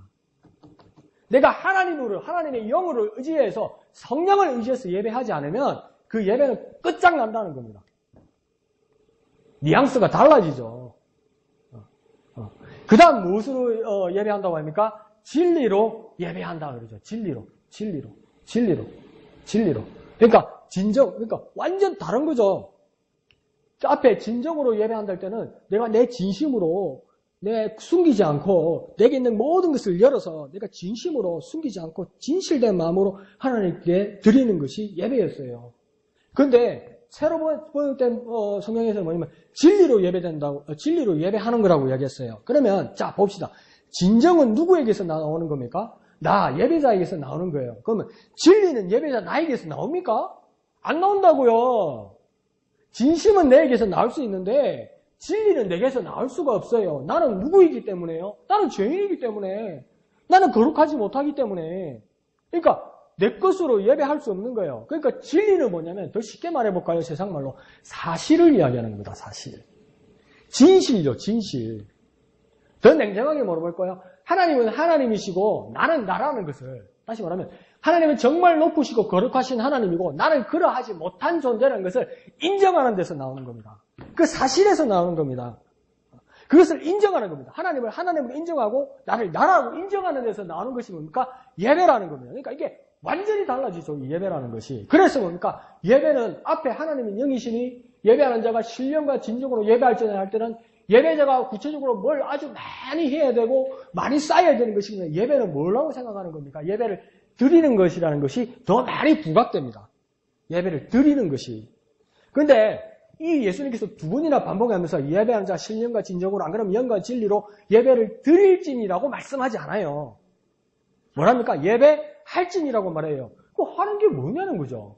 내가 하나님의 영으로 의지해서 성령을 의지해서 예배하지 않으면 그 예배는 끝장난다는 겁니다. 뉘앙스가 달라지죠. 그 다음 무엇으로 예배한다고 합니까? 진리로 예배한다 그러죠. 진리로. 그러니까 완전 다른 거죠. 앞에 진정으로 예배한다 할 때는 내가 내 진심으로 내 숨기지 않고 내게 있는 모든 것을 열어서 내가 진심으로 숨기지 않고 진실된 마음으로 하나님께 드리는 것이 예배였어요. 그런데 새로 번역된 성경에서는 뭐냐면 진리로 예배하는 거라고 이야기했어요. 그러면 자 봅시다. 진정은 누구에게서 나오는 겁니까? 나 예배자에게서 나오는 거예요. 그러면 진리는 예배자 나에게서 나옵니까? 안 나온다고요. 진심은 내게서 나올 수 있는데 진리는 내게서 나올 수가 없어요. 나는 누구이기 때문에요? 나는 죄인이기 때문에. 나는 거룩하지 못하기 때문에. 그러니까 내 것으로 예배할 수 없는 거예요. 그러니까 진리는 뭐냐면 더 쉽게 말해볼까요? 세상 말로 사실을 이야기하는 겁니다. 사실. 진실이죠. 진실. 더 냉정하게 물어볼 거예요. 하나님은 하나님이시고 나는 나라는 것을 다시 말하면 하나님은 정말 높으시고 거룩하신 하나님이고 나는 그러하지 못한 존재라는 것을 인정하는 데서 나오는 겁니다. 그 사실에서 나오는 겁니다. 그것을 인정하는 겁니다. 하나님을 하나님으로 인정하고 나를 나라고 인정하는 데서 나오는 것이 뭡니까? 예배라는 겁니다. 그러니까 이게 완전히 달라지죠. 이 예배라는 것이. 그래서 뭡니까? 예배는 앞에 하나님은 영이시니 예배하는 자가 신령과 진정으로 예배할지나 할 때는 예배자가 구체적으로 뭘 아주 많이 해야 되고 많이 쌓여야 되는 것이면 예배는 뭐라고 생각하는 겁니까? 예배를 드리는 것이라는 것이 더 많이 부각됩니다. 예배를 드리는 것이. 그런데 이 예수님께서 두 번이나 반복하면서 예배하는 자 신령과 진정으로 안 그러면 영과 진리로 예배를 드릴지니라고 말씀하지 않아요. 뭐랍니까? 예배할지니라고 말해요. 그 하는 게 뭐냐는 거죠.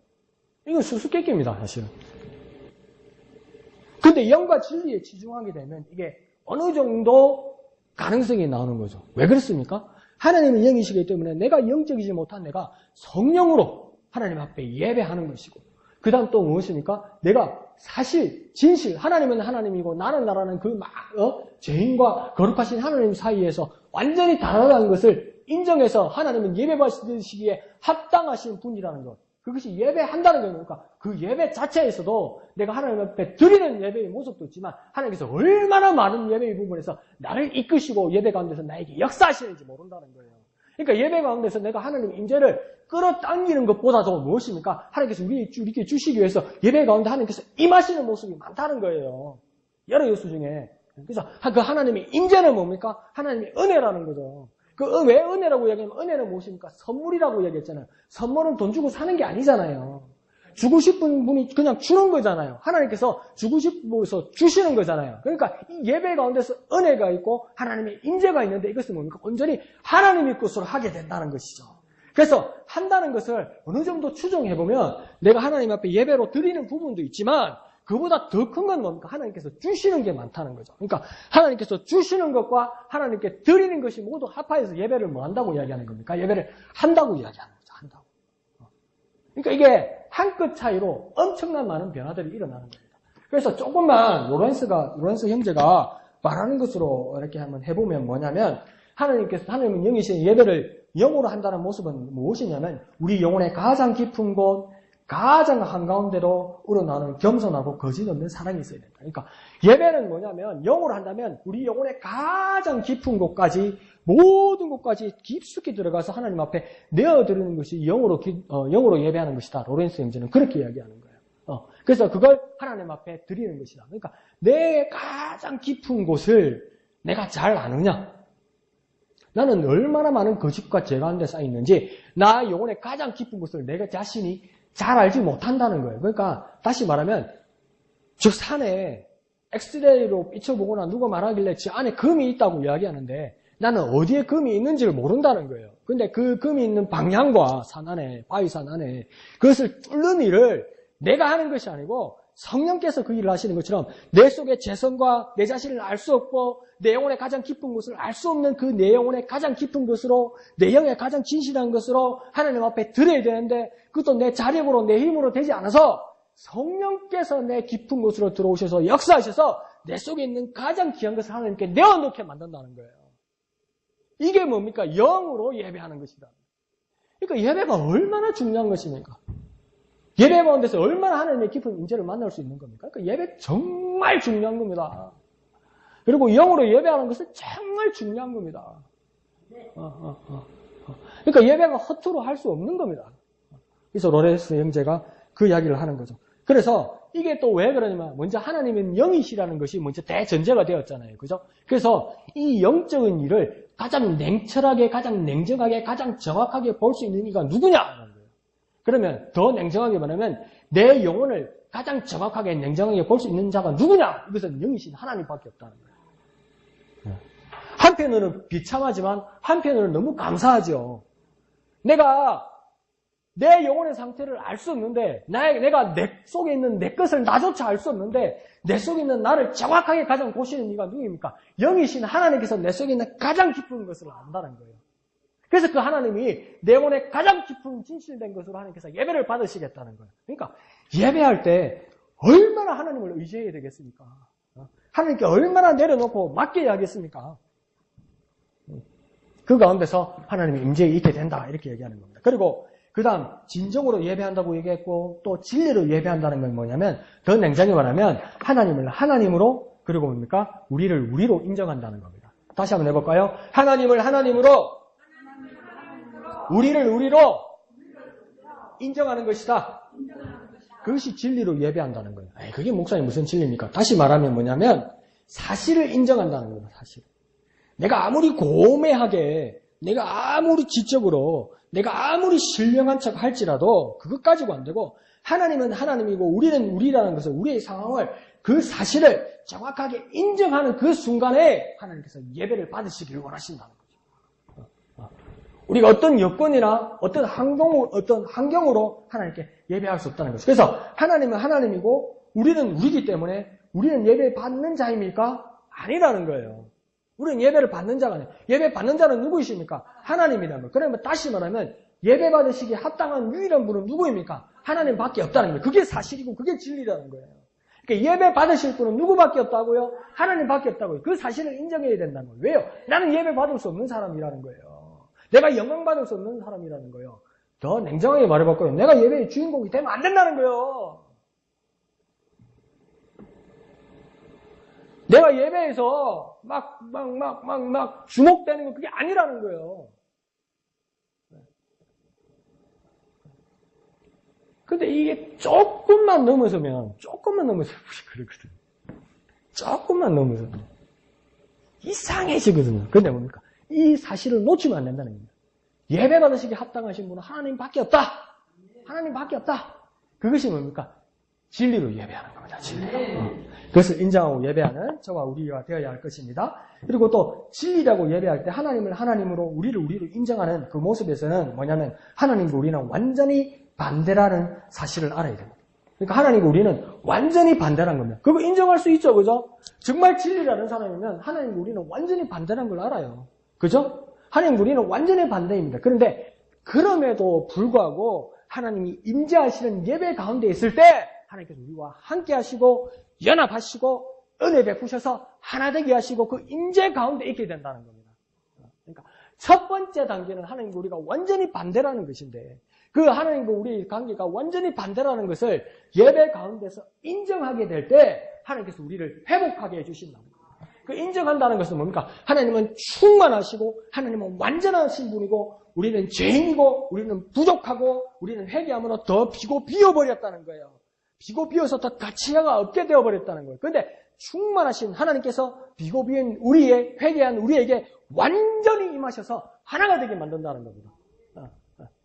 이건 수수께끼입니다, 사실은. 근데 영과 진리에 치중하게 되면 이게 어느 정도 가능성이 나오는 거죠. 왜 그렇습니까? 하나님은 영이시기 때문에 내가 영적이지 못한 내가 성령으로 하나님 앞에 예배하는 것이고 그 다음 또 무엇입니까? 내가 사실, 진실, 하나님은 하나님이고 나는 나라는 그 죄인과 거룩하신 하나님 사이에서 완전히 다르다는 것을 인정해서 하나님은 예배받으시기에 합당하신 분이라는 것. 그것이 예배한다는 게 뭡니까? 그 예배 자체에서도 내가 하나님 앞에 드리는 예배의 모습도 있지만 하나님께서 얼마나 많은 예배의 부분에서 나를 이끄시고 예배 가운데서 나에게 역사하시는지 모른다는 거예요. 그러니까 예배 가운데서 내가 하나님 임재를 끌어당기는 것보다도 무엇입니까? 하나님께서 우리에게 주시기 위해서 예배 가운데 하나님께서 임하시는 모습이 많다는 거예요. 여러 요소 중에. 그래서 그 하나님의 임재는 뭡니까? 하나님의 은혜라는 거죠. 왜 은혜라고 이야기하면 은혜는 무엇입니까? 선물이라고 이야기했잖아요. 선물은 돈 주고 사는 게 아니잖아요. 주고 싶은 분이 그냥 주는 거잖아요. 하나님께서 주고 싶어서 주시는 거잖아요. 그러니까 이 예배 가운데서 은혜가 있고 하나님의 임재가 있는데 이것은 뭡니까? 온전히 하나님의 것으로 하게 된다는 것이죠. 그래서 한다는 것을 어느 정도 추정해보면 내가 하나님 앞에 예배로 드리는 부분도 있지만 그보다 더 큰 건 뭡니까? 하나님께서 주시는 게 많다는 거죠. 그러니까 하나님께서 주시는 것과 하나님께 드리는 것이 모두 합하여서 예배를 뭐 한다고 이야기하는 겁니까? 예배를 한다고 이야기하는 거죠. 한다고. 그러니까 이게 한 끗 차이로 엄청난 많은 변화들이 일어나는 겁니다. 그래서 조금만 로렌스 형제가 말하는 것으로 이렇게 한번 해보면 뭐냐면 하나님은 영이신 예배를 영으로 한다는 모습은 무엇이냐면 우리 영혼의 가장 깊은 곳, 가장 한가운데로 우러나오는 겸손하고 거짓 없는 사랑이 있어야 된다. 그러니까 예배는 뭐냐면 영으로 한다면 우리 영혼의 가장 깊은 곳까지 모든 곳까지 깊숙이 들어가서 하나님 앞에 내어드리는 것이 영으로 예배하는 것이다. 로렌스 형제는 그렇게 이야기하는 거예요. 그래서 그걸 하나님 앞에 드리는 것이다. 그러니까 내 가장 깊은 곳을 내가 잘 아느냐? 나는 얼마나 많은 거짓과 죄 가운데 쌓여 있는지 나 영혼의 가장 깊은 곳을 내가 자신이 잘 알지 못한다는 거예요. 그러니까 다시 말하면 저 산에 엑스레이로 비춰보거나 누가 말하길래 저 안에 금이 있다고 이야기하는데 나는 어디에 금이 있는지를 모른다는 거예요. 근데 그 금이 있는 방향과 산 안에, 바위산 안에 그것을 뚫는 일을 내가 하는 것이 아니고 성령께서 그 일을 하시는 것처럼 내 속의 죄성과 내 자신을 알 수 없고 내 영혼의 가장 깊은 곳을 알 수 없는 그 내 영혼의 가장 깊은 것으로 내 영의 가장 진실한 것으로 하나님 앞에 드려야 되는데 그것도 내 자력으로 내 힘으로 되지 않아서 성령께서 내 깊은 곳으로 들어오셔서 역사하셔서 내 속에 있는 가장 귀한 것을 하나님께 내어놓게 만든다는 거예요. 이게 뭡니까? 영으로 예배하는 것이다. 그러니까 예배가 얼마나 중요한 것입니까? 예배 가운데서 얼마나 하나님의 깊은 임재를 만날 수 있는 겁니까? 그러니까 예배 정말 중요한 겁니다. 그리고 영으로 예배하는 것은 정말 중요한 겁니다. 그러니까 예배가 허투루 할 수 없는 겁니다. 그래서 로렌스 형제가 그 이야기를 하는 거죠. 그래서 이게 또 왜 그러냐면 먼저 하나님은 영이시라는 것이 먼저 대전제가 되었잖아요. 그죠? 그래서 이 영적인 일을 가장 냉철하게, 가장 냉정하게, 가장 정확하게 볼 수 있는 이가 누구냐? 그러면 더 냉정하게 말하면 내 영혼을 가장 정확하게 냉정하게 볼 수 있는 자가 누구냐? 이것은 영이신 하나님밖에 없다는 거예요. 한편으로는 비참하지만 한편으로는 너무 감사하죠. 내가 내 영혼의 상태를 알 수 없는데 내가 내 속에 있는 내 것을 나조차 알 수 없는데 내 속에 있는 나를 정확하게 가장 보시는 이가 누구입니까? 영이신 하나님께서 내 속에 있는 가장 깊은 것을 안다는 거예요. 그래서 그 하나님이 내 영혼의 가장 깊은 진실된 것으로 하나님께서 예배를 받으시겠다는 거예요. 그러니까 예배할 때 얼마나 하나님을 의지해야 되겠습니까? 하나님께 얼마나 내려놓고 맡겨야 하겠습니까? 그 가운데서 하나님의 임재에 있게 된다 이렇게 얘기하는 겁니다. 그리고 그 다음 진정으로 예배한다고 얘기했고 또 진리로 예배한다는 건 뭐냐면 더 냉정히 말하면 하나님을 하나님으로 그리고 뭡니까? 우리를 우리로 인정한다는 겁니다. 다시 한번 해볼까요? 하나님을 하나님으로, 우리를 우리로 인정하는 것이다. 그것이 진리로 예배한다는 거예요. 그게 목사님 무슨 진리입니까? 다시 말하면 뭐냐면 사실을 인정한다는 거예요. 사실. 내가 아무리 고매하게, 내가 아무리 지적으로, 내가 아무리 신령한 척 할지라도 그것 가지고 안 되고 하나님은 하나님이고 우리는 우리라는 것을, 우리의 상황을, 그 사실을 정확하게 인정하는 그 순간에 하나님께서 예배를 받으시기를 원하신다는 거죠. 우리가 어떤 여건이나 어떤 환경으로 하나님께 예배할 수 없다는 거죠. 그래서 하나님은 하나님이고 우리는 우리이기 때문에 우리는 예배 받는 자입니까? 아니라는 거예요. 우리는 예배를 받는 자가 아니에요. 예배 받는 자는 누구이십니까? 하나님이라는 거예요. 그러면 다시 말하면 예배 받으시기에 합당한 유일한 분은 누구입니까? 하나님밖에 없다는 거예요. 그게 사실이고 그게 진리라는 거예요. 그러니까 예배 받으실 분은 누구밖에 없다고요? 하나님밖에 없다고요. 그 사실을 인정해야 된다는 거예요. 왜요? 나는 예배 받을 수 없는 사람이라는 거예요. 내가 영광 받을 수 없는 사람이라는 거예요. 더 냉정하게 말해볼까요? 내가 예배의 주인공이 되면 안 된다는 거예요. 내가 예배에서 막 주목되는 거 그게 아니라는 거예요. 근데 이게 조금만 넘어서면 그렇거든. 조금만 넘어서면 이상해지거든요. 근데 뭡니까? 이 사실을 놓치면 안 된다는 겁니다. 예배 받으시기 합당하신 분은 하나님밖에 없다. 하나님밖에 없다. 그것이 뭡니까? 진리로 예배하는 겁니다. 진리로. 그것을 인정하고 예배하는 저와 우리가 되어야 할 것입니다. 그리고 또 진리라고 예배할 때 하나님을 하나님으로 우리를 우리로 인정하는 그 모습에서는 뭐냐면 하나님과 우리는 완전히 반대라는 사실을 알아야 됩니다. 그러니까 하나님과 우리는 완전히 반대라는 겁니다. 그거 인정할 수 있죠, 그죠? 정말 진리라는 사람이면 하나님과 우리는 완전히 반대라는 걸 알아요. 그죠? 하나님과 우리는 완전히 반대입니다. 그런데 그럼에도 불구하고 하나님이 임재하시는 예배 가운데 있을 때 하나님께서 우리와 함께 하시고 연합하시고 은혜 베푸셔서 하나 되게 하시고 그 임재 가운데 있게 된다는 겁니다. 그러니까 첫 번째 단계는 하나님과 우리가 완전히 반대라는 것인데 그 하나님과 우리의 관계가 완전히 반대라는 것을 예배 가운데서 인정하게 될 때 하나님께서 우리를 회복하게 해주신다는 겁니다. 그 인정한다는 것은 뭡니까? 하나님은 충만하시고 하나님은 완전하신 분이고 우리는 죄인이고 우리는 부족하고 우리는 회개함으로 더 비어버렸다는 거예요. 비어서 더 가치가 없게 되어버렸다는 거예요. 그런데 충만하신 하나님께서 비인 우리의 회개한 우리에게 완전히 임하셔서 하나가 되게 만든다는 겁니다.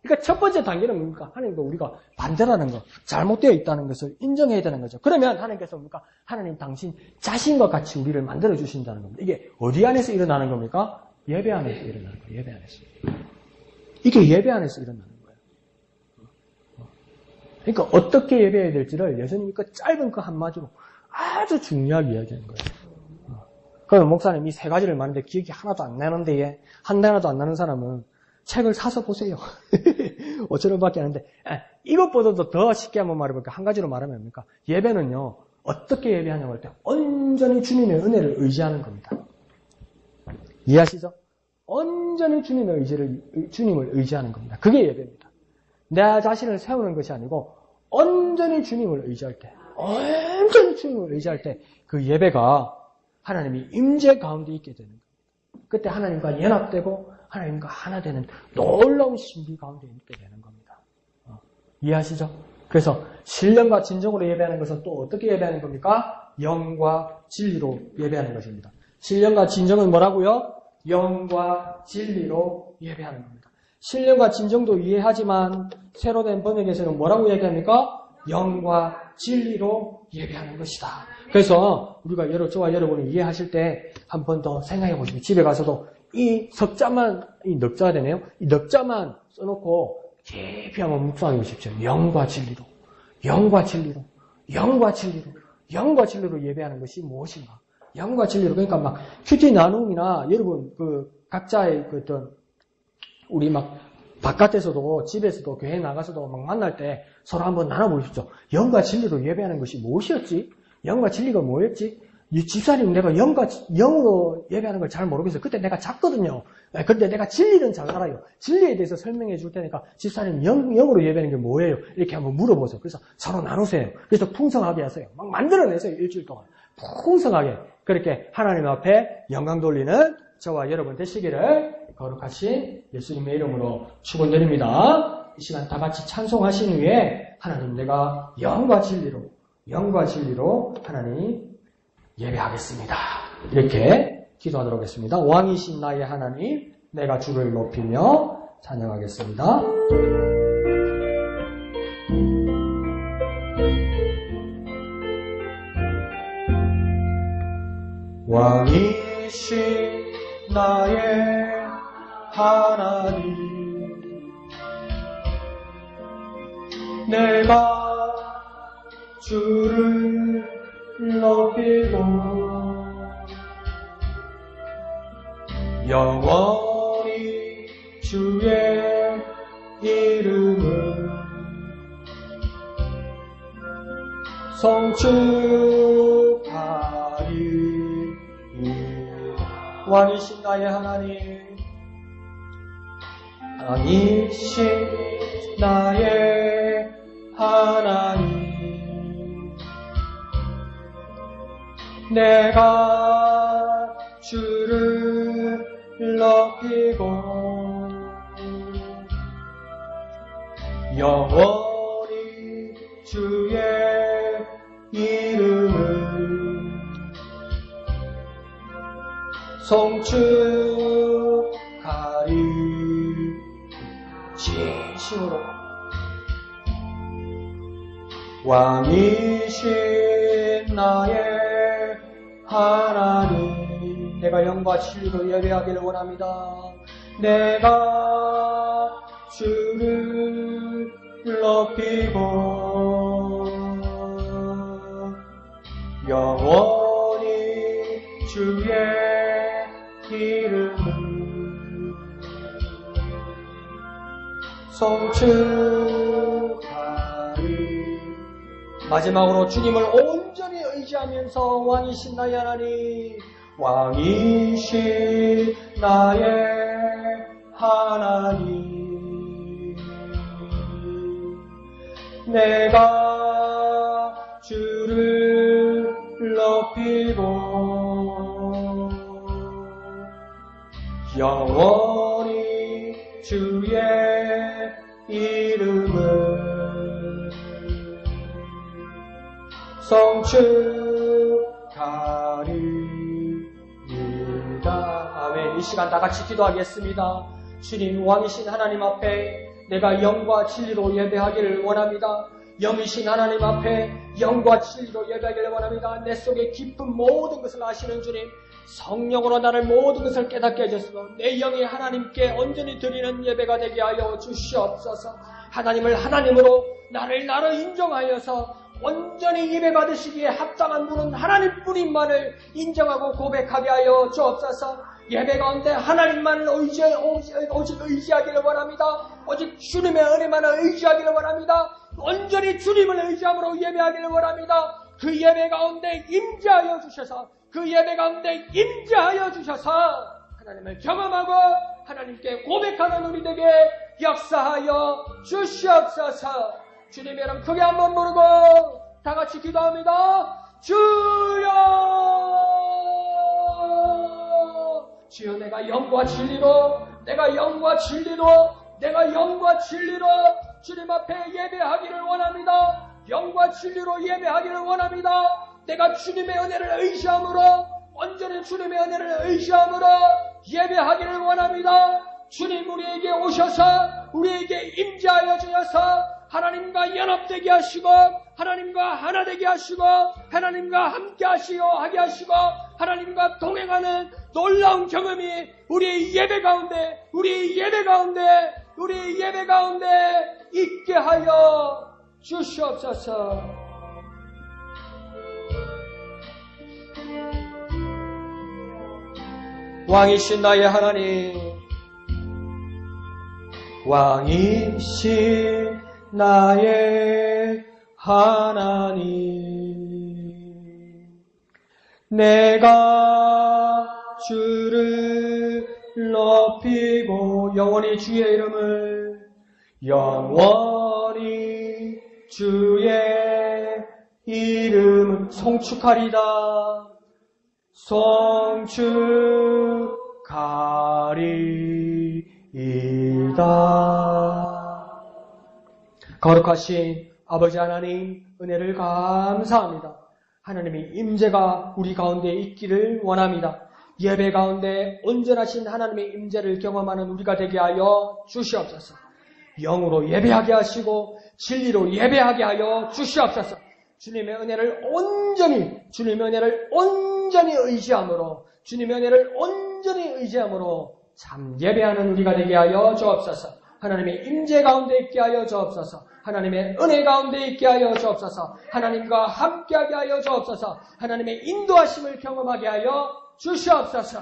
그러니까 첫 번째 단계는 뭡니까? 하나님과 우리가 반대라는 거, 잘못되어 있다는 것을 인정해야 되는 거죠. 그러면 하나님께서 뭡니까? 하나님 당신 자신과 같이 우리를 만들어 주신다는 겁니다. 이게 어디 안에서 일어나는 겁니까? 예배 안에서 일어나는 거예요. 예배 안에서. 이게 예배 안에서 일어나는 거예요. 그러니까 어떻게 예배해야 될지를 예수님이 그 짧은 그 한마디로 아주 중요하게 이야기하는 거예요. 그러면 목사님 이 세 가지를 말하는데 기억이 하나도 안 나는데 한 하나도 안 나는 사람은 책을 사서 보세요. 5,000원밖에 안 하는데 이것보다도 더 쉽게 한번 말해볼게요. 한 가지로 말하면 뭡니까? 예배는요. 어떻게 예배하냐고 할 때 온전히 주님의 은혜를 의지하는 겁니다. 이해하시죠? 온전히 주님을 의지하는 겁니다. 그게 예배입니다. 내 자신을 세우는 것이 아니고 온전히 주님을 의지할 때 온전히 주님을 의지할 때 그 예배가 하나님이 임재 가운데 있게 되는 겁니다. 그때 하나님과 연합되고 하나님과 하나 되는 놀라운 신비 가운데 있게 되는 겁니다. 이해하시죠? 그래서 신령과 진정으로 예배하는 것은 또 어떻게 예배하는 겁니까? 영과 진리로 예배하는 것입니다. 신령과 진정은 뭐라고요? 영과 진리로 예배하는 겁니다. 신령과 진정도 이해하지만 새로 된 번역에서는 뭐라고 얘기합니까? 영과 진리로 예배하는 것이다. 그래서 우리가 저와 여러분이 이해하실 때 한 번 더 생각해 보시고 집에 가서도 이 석자만, 이 넉자가 되네요. 이 넉자만 써놓고 깊이 한번 묵상해 보십시오. 영과 진리로, 영과 진리로, 영과 진리로, 영과 진리로 예배하는 것이 무엇인가? 영과 진리로. 그러니까 막 큐티 나눔이나 여러분 그 각자의 그 어떤 우리 막 바깥에서도 집에서도 교회 나가서도 막 만날 때 서로 한번 나눠보십시오. 영과 진리로 예배하는 것이 무엇이었지? 영과 진리가 뭐였지? 이 집사님 내가 영으로 예배하는 걸 잘 모르겠어요. 그때 내가 작거든요. 그런데 내가 진리는 잘 알아요. 진리에 대해서 설명해 줄 테니까 집사님 영으로 예배하는 게 뭐예요? 이렇게 한번 물어보세요. 그래서 서로 나누세요. 그래서 풍성하게 하세요. 막 만들어내세요. 일주일 동안. 풍성하게. 그렇게 하나님 앞에 영광 돌리는 저와 여러분 되시기를 거룩하신 예수님의 이름으로 축원드립니다. 이 시간 다 같이 찬송하신 후에 하나님 내가 영과 진리로 하나님 예배하겠습니다. 이렇게 기도하도록 하겠습니다. 왕이신 나의 하나님 내가 주를 높이며 찬양하겠습니다. 왕이신 나의 하나님 내가 주를 높이고 영원히 주의 이름을 송축하리. 왕이신 나의 하나님 왕이신 나의 하나님 내가 주를 높이고 영원히 주의 이름을 송축하리. 진심으로 왕이신 나의 하나님 내가 영과 진리로 예배하기를 원합니다. 내가 주를 높이고 영원히 주의 이름을 송축하리. 마지막으로 주님을 온전히 의지하면서 왕이신 나의 하나님 왕이신 나의 하나님 내가 주를 높이고 영원히 주의 이름을 송축하리이다. 아멘. 이 시간 다 같이 기도하겠습니다. 주님 왕이신 하나님 앞에 내가 영과 진리로 예배하기를 원합니다. 영이신 하나님 앞에 영과 진리로 예배하기를 원합니다. 내 속에 깊은 모든 것을 아시는 주님 성령으로 나를 모든 것을 깨닫게 해주소서. 내 영이 하나님께 온전히 드리는 예배가 되게 하여 주시옵소서. 하나님을 하나님으로 나를 나로 인정하여서 온전히 예배 받으시기에 합당한 분은 하나님뿐인만을 인정하고 고백하게 하여 주옵소서. 예배 가운데 하나님만을 오직 의지하기를 원합니다. 오직 주님의 은혜만을 의지하기를 원합니다. 온전히 주님을 의지함으로 예배하기를 원합니다. 그 예배 가운데 임재하여 주셔서 하나님을 경험하고 하나님께 고백하는 우리 되게 역사하여 주시옵소서. 주님의 이름 크게 한번 부르고 다 같이 기도합니다. 주여 내가 영과 진리로 주님 앞에 예배하기를 원합니다. 영과 진리로 예배하기를 원합니다. 내가 주님의 은혜를 의지함으로 온전히 주님의 은혜를 의지함으로 예배하기를 원합니다. 주님 우리에게 오셔서 우리에게 임재하여 주셔서 하나님과 연합되게 하시고 하나님과 하나 되게 하시고 하나님과 함께 하게 하시고 하나님과 동행하는 놀라운 경험이 우리의 예배 가운데 있게 하여 주시옵소서. 왕이신 나의 하나님 왕이신 나의 하나님 내가 주를 높이고 영원히 주의 이름을 송축하리다. 송축하리이다. 거룩하신 아버지 하나님, 은혜를 감사합니다. 하나님의 임재가 우리 가운데 있기를 원합니다. 예배 가운데 온전하신 하나님의 임재를 경험하는 우리가 되게 하여 주시옵소서. 영으로 예배하게 하시고 진리로 예배하게 하여 주시옵소서. 주님의 은혜를 온전히 의지함으로, 주님의 은혜를 온전히 의지함으로 참 예배하는 우리가 되게 하여 주옵소서. 하나님의 임재 가운데 있게 하여 주옵소서. 하나님의 은혜 가운데 있게 하여 주옵소서. 하나님과 함께하게 하여 주옵소서. 하나님의 인도하심을 경험하게 하여 주시옵소서.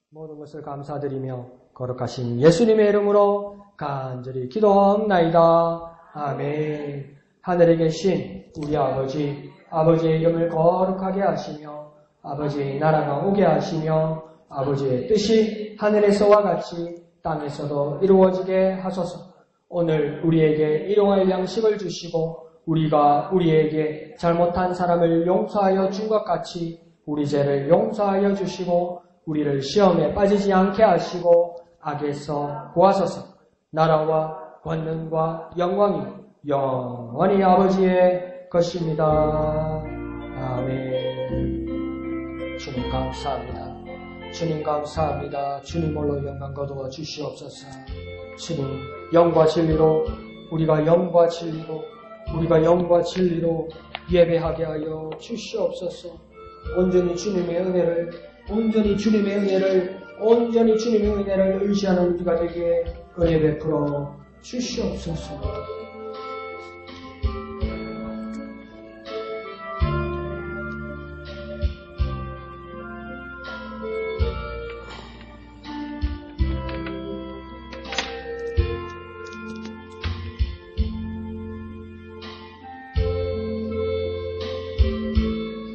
모든 것을 감사드리며 거룩하신 예수님의 이름으로 간절히 기도하옵나이다. 아멘. 하늘에 계신 우리 아버지의 이름을 거룩하게 하시며 아버지의 나라가 오게 하시며 아버지의 뜻이 하늘에서와 같이 땅에서도 이루어지게 하소서. 오늘 우리에게 일용할 양식을 주시고 우리가 우리에게 잘못한 사람을 용서하여 준 것 같이 우리 죄를 용서하여 주시고 우리를 시험에 빠지지 않게 하시고 악에서 구하소서. 나라와 권능과 영광이 영원히 아버지의 것입니다. 아멘. 주님 감사합니다. 주님 감사합니다. 주님 홀로 영광 거두어 주시옵소서. 주님 영과 진리로 우리가 영과 진리로 예배하게 하여 주시옵소서. 온전히 주님의 은혜를 의지하는 우리가 되게 은혜 베풀어 주시옵소서.